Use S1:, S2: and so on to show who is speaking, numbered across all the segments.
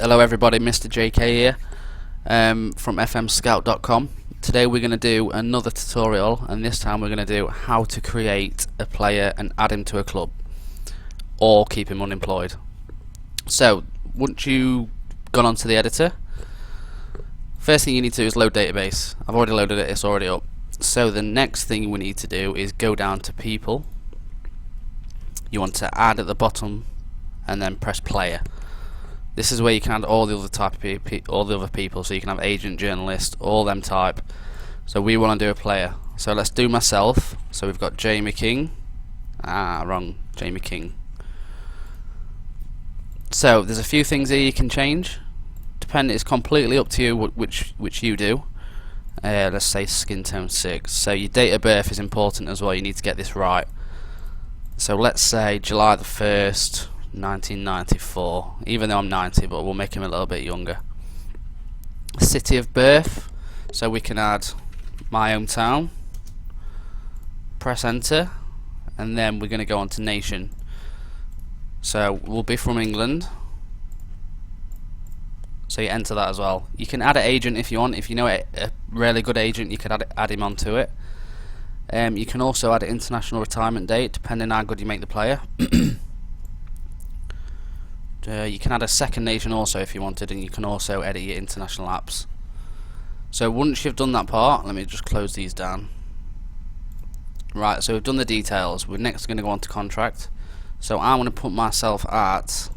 S1: Hello everybody, Mr. JK here from fmscout.com. Today we're going to do another tutorial, and this time we're going to do how to create a player and add him to a club or keep him unemployed. So once you've gone onto the editor, first thing you need to do is load database. I've already loaded it, it's already up. So the next thing we need to do is go down to people. You want to add at the bottom and then press player. This is where you can add all the other type of all the other people, so you can have agent, journalist, all them type. So we want to do a player. So let's do myself. So we've got Jamie King. Wrong, Jamie King. So there's a few things here you can change. It's completely up to you which you do. Let's say skin tone 6. So your date of birth is important as well. You need to get this right. So let's say July the 1st. 1994, even though I'm 90, but we'll make him a little bit younger. City of birth, so we can add my hometown, press enter, and then we're going to go on to nation. So we'll be from England, so you enter that as well. You can add an agent if you want. If you know a really good agent, you could add him onto it. You can also add an international retirement date depending on how good you make the player. You can add a second nation also if you wanted, and you can also edit your international apps. So once you've done that part, let me just close these down. Right, so we've done the details. We're next going to go on to contract. So I'm going to put myself at,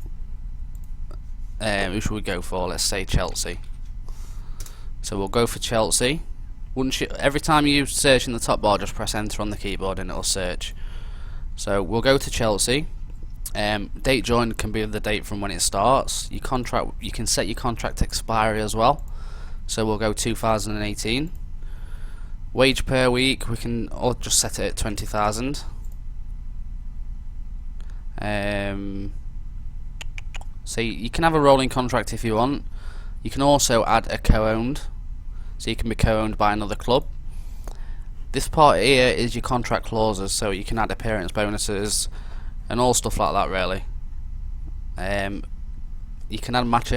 S1: who should we go for? Let's say Chelsea. So we'll go for Chelsea. Every time you search in the top bar, just press enter on the keyboard and it'll search. So we'll go to Chelsea. Date joined can be the date from when it starts. Your contract, you can set your contract expiry as well. So we'll go 2018. Wage per week, we can all just set it at 20,000. So you can have a rolling contract if you want. You can also add a co-owned, so you can be co-owned by another club. This part here is your contract clauses, so you can add appearance bonuses and all stuff like that really. You can add match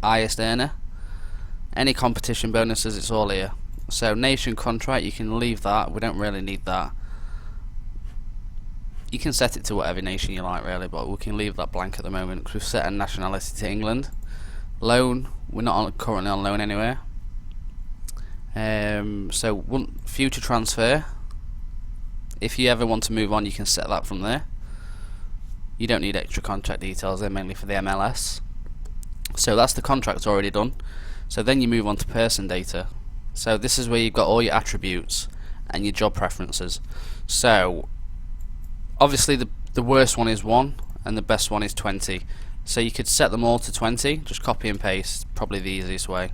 S1: highest earner, any competition bonuses, it's all here. So nation contract, you can leave that, we don't really need that. You can set it to whatever nation you like really, but we can leave that blank at the moment because we've set a nationality to England. Loan, we're not currently on loan anywhere. So future transfer, if you ever want to move on, you can set that from there. You don't need extra contract details, they're mainly for the MLS. So that's the contract already done. So then you move on to person data. So this is where you've got all your attributes and your job preferences. So obviously the worst one is 1 and the best one is 20. So you could set them all to 20, just copy and paste, probably the easiest way.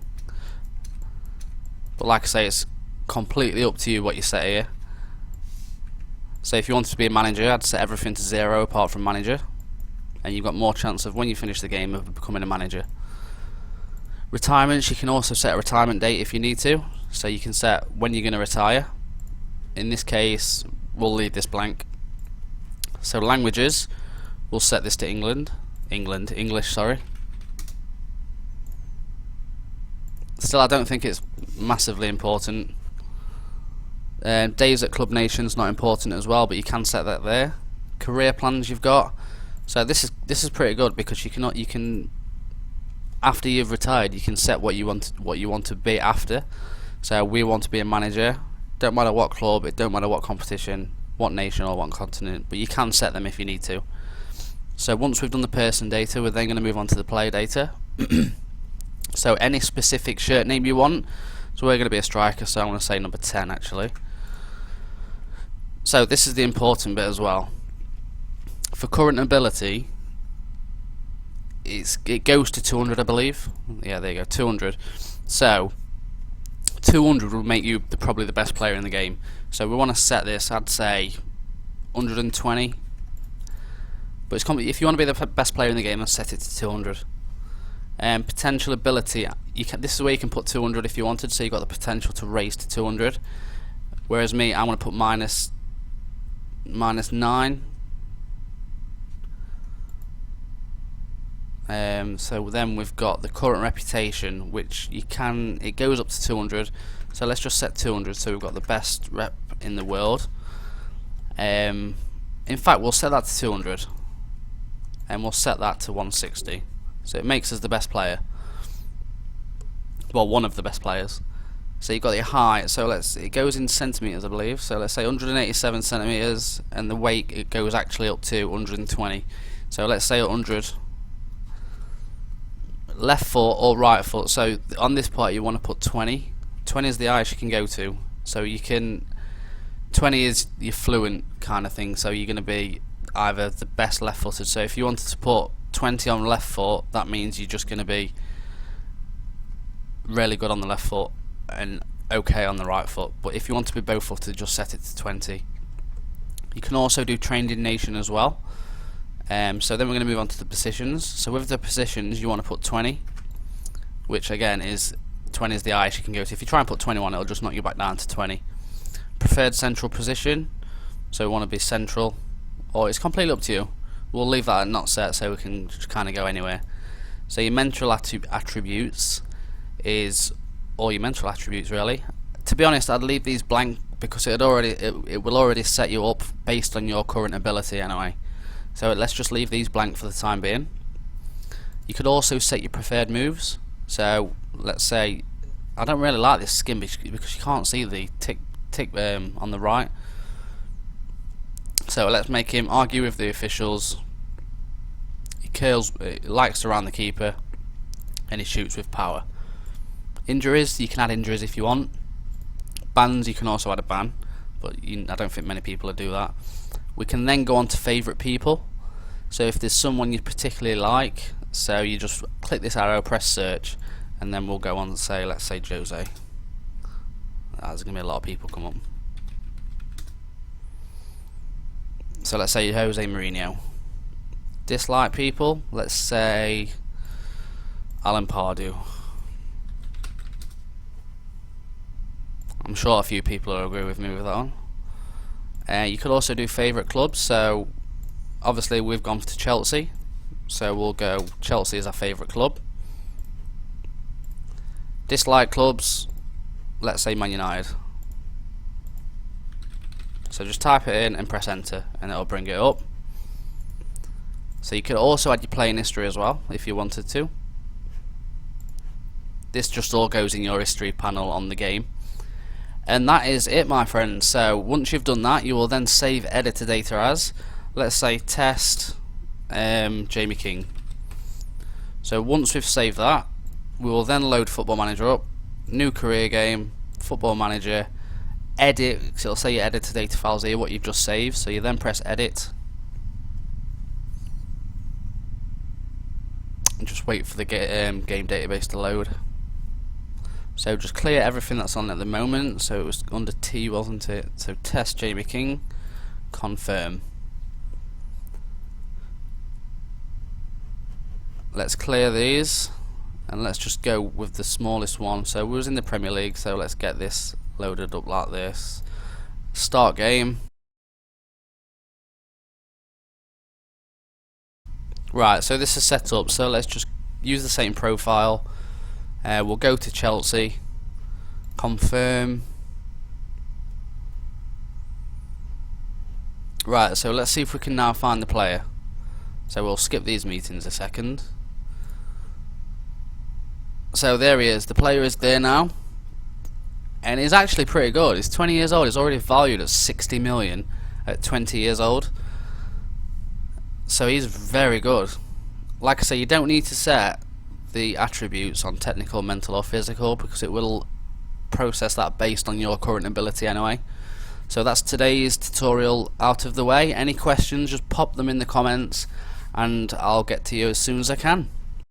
S1: But like I say, it's completely up to you what you set here. So if you wanted to be a manager, I'd set everything to 0 apart from manager, and you've got more chance of, when you finish the game, of becoming a manager. Retirements, you can also set a retirement date if you need to, so you can set when you're going to retire. In this case, we'll leave this blank. So languages, we'll set this to English, sorry. Still, I don't think it's massively important. Days at Club Nation's not important as well, but you can set that there. Career plans you've got. So this is pretty good because you can after you've retired, you can set what you want to be after. So we want to be a manager. Don't matter what club, it don't matter what competition, what nation or what continent, but you can set them if you need to. So once we've done the person data, we're then going to move on to the player data. So any specific shirt name you want. So we're going to be a striker, so I'm going to say number 10 actually. So this is the important bit as well. For current ability, it goes to 200, I believe. Yeah, there you go, 200. So 200 will make you probably the best player in the game. So we want to set this, I'd say 120. But if you want to be the best player in the game, then set it to 200. Potential ability, this is where you can put 200 if you wanted, so you've got the potential to raise to 200. Whereas me, I want to put minus 9. So then we've got the current reputation, which it goes up to 200. So let's just set 200, so we've got the best rep in the world. In fact, we'll set that to 200, and we'll set that to 160. So it makes us the best player. Well, one of the best players. So you've got your height, so it goes in centimeters, I believe. So let's say 187 centimeters, and the weight, it goes actually up to 120. So let's say 100. Left foot or right foot. So on this part, you want to put 20. 20 is the highest you can go to. So you can 20 is your fluent kind of thing. So you're going to be either the best left footed. So if you wanted to put 20 on left foot, that means you're just going to be really good on the left foot and okay on the right foot. But if you want to be both footed, just set it to 20. You can also do trained in nation as well. So then we're going to move on to the positions. So with the positions, you want to put 20, which again is 20 is the highest you can go to. If you try and put 21, it'll just knock you back down to 20. Preferred central position, so we want to be central, or it's completely up to you. We'll leave that at not set, so we can just kind of go anywhere. So your mental attributes is all your mental attributes really. To be honest, I'd leave these blank because it will already set you up based on your current ability anyway. So let's just leave these blank for the time being. You could also set your preferred moves. So let's say, I don't really like this skin because you can't see the tick on the right. So let's make him argue with the officials. He curls, likes to round the keeper, and he shoots with power. Injuries, you can add injuries if you want. Bans, you can also add a ban, but I don't think many people do that. We can then go on to favourite people. So if there's someone you particularly like, so you just click this arrow, press search, and then we'll go on and say, let's say Jose. There's going to be a lot of people come up. So let's say Jose Mourinho. Dislike people, let's say Alan Pardew. I'm sure a few people will agree with me with that one. You could also do favourite clubs, so obviously we've gone to Chelsea, so we'll go Chelsea as our favourite club. Dislike clubs, let's say Man United. So just type it in and press enter and it'll bring it up. So you could also add your playing history as well if you wanted to. This just all goes in your history panel on the game. And that is it, my friends. So once you've done that, you will then save editor data as, let's say, test Jamie King. So once we've saved that, we will then load Football Manager up, new career game, Football Manager, edit, so it'll say your editor data files here, what you've just saved. So you then press edit and just wait for the game database to load. So just clear everything that's on at the moment. So it was under T, wasn't it? So test Jamie King, confirm. Let's clear these and let's just go with the smallest one. So we was in the Premier League, so let's get this loaded up like this. Start game. Right, so this is set up, so let's just use the same profile. We'll go to Chelsea, confirm. Right, so let's see if we can now find the player. So we'll skip these meetings a second. So there he is, the player is there now. And he's actually pretty good. He's 20 years old, he's already valued at 60 million at 20 years old. So he's very good. Like I say, you don't need to set the attributes on technical, mental or physical because it will process that based on your current ability anyway. So that's today's tutorial out of the way. Any questions, just pop them in the comments and I'll get to you as soon as I can.